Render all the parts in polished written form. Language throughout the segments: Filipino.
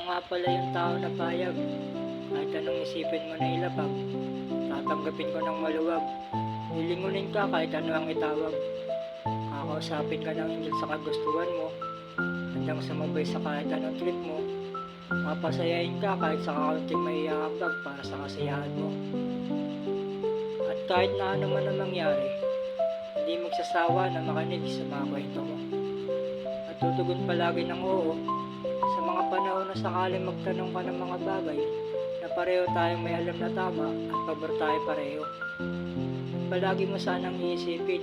nga pala yung tao na payag. Kahit anong isipin mo na ilabag, tatanggapin ko ng maluwag. Lilingunin ka kahit ano ang itawag. Kakausapin ka ng angel sa kagustuhan mo. Handang sumabay sa kahit anong trip mo. Papasayain ka kahit sa kakaunting maiambag para sa kasiyahan mo. At kahit na ano man ang mangyari, hindi magsasawa na makinig sa mga kwento mo. At tutugon palagi ng oo sa mga panahon na sakaling magtanong ka ng mga bagay na pareho tayong may alam na tama at pabor tayo pareho. Palagi mo sanang iisipin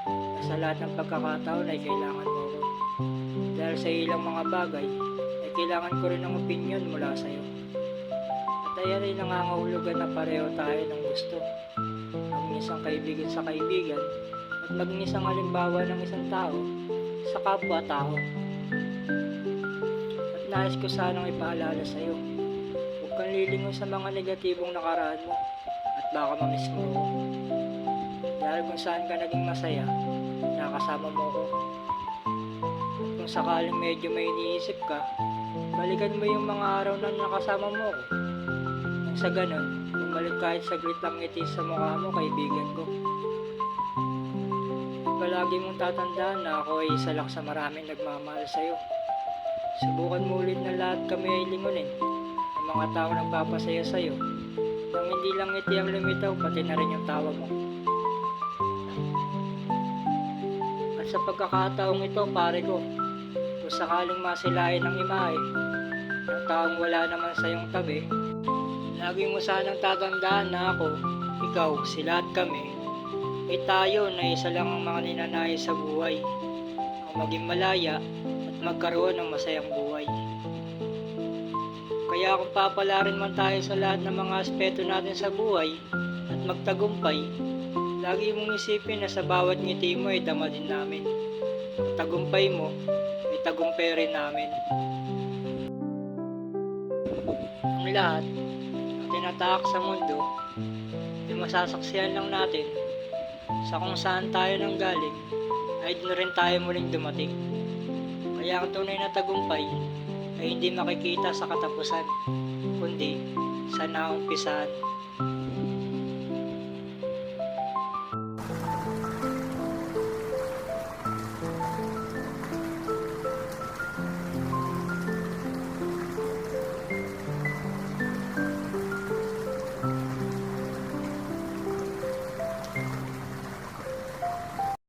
na sa lahat ng pagkakataon ay kailangan mo ko. Dahil sa ilang mga bagay ay kailangan ko rin ng opinion mula sa iyo. At ayan ay nangangahulugan na pareho tayo ng gusto. Maging isang kaibigan sa kaibigan at maging isang halimbawa ng isang tao sa kapwa-tao. At nais ko sanang ipaalala sa iyo, huwag kang lilingon sa mga negatibong nakaraan mo at baka mamiss mo ako. Dahil kung saan ka naging masaya, nakasama mo ako. At kung sakaling medyo may iniisip ka, balikan mo yung mga araw na nakasama mo ako. Nang sa ganun, bumalik kahit saglit lang ngiti sa mukha mo, kaibigan ko. Palagi mong tatandaan na ako ay isa lang sa maraming nagmamahal sa'yo. Subukan mo ulit na lahat kami ay lingunin ng mga tao nagpapasaya sa'yo, nang hindi lang ngiti ang lumitaw, pati na rin yung tawa mo. At sa pagkakataong ito, pare ko, kung sakaling masilayan ng imahe ng taong wala naman sa iyong tabi, lagi mo sanang tatandaan na ako, ikaw, sila at kami ay tayo na isa lang ang mga ninanais sa buhay, ang maging malaya at magkaroon ng masayang buhay. Kaya kung papalarin man tayo sa lahat ng mga aspeto natin sa buhay at magtagumpay, lagi mong isipin na sa bawat ngiti mo ay dama din namin. Ang tagumpay mo ay tagumpay rin namin. Ang lahat ng tinatahak sa mundo ay masasaksihan lang natin sa kung saan tayo nang galing ay doon rin tayo muling dumating. Kaya ang tunay na tagumpay ay hindi makikita sa katapusan, kundi sa naumpisahan.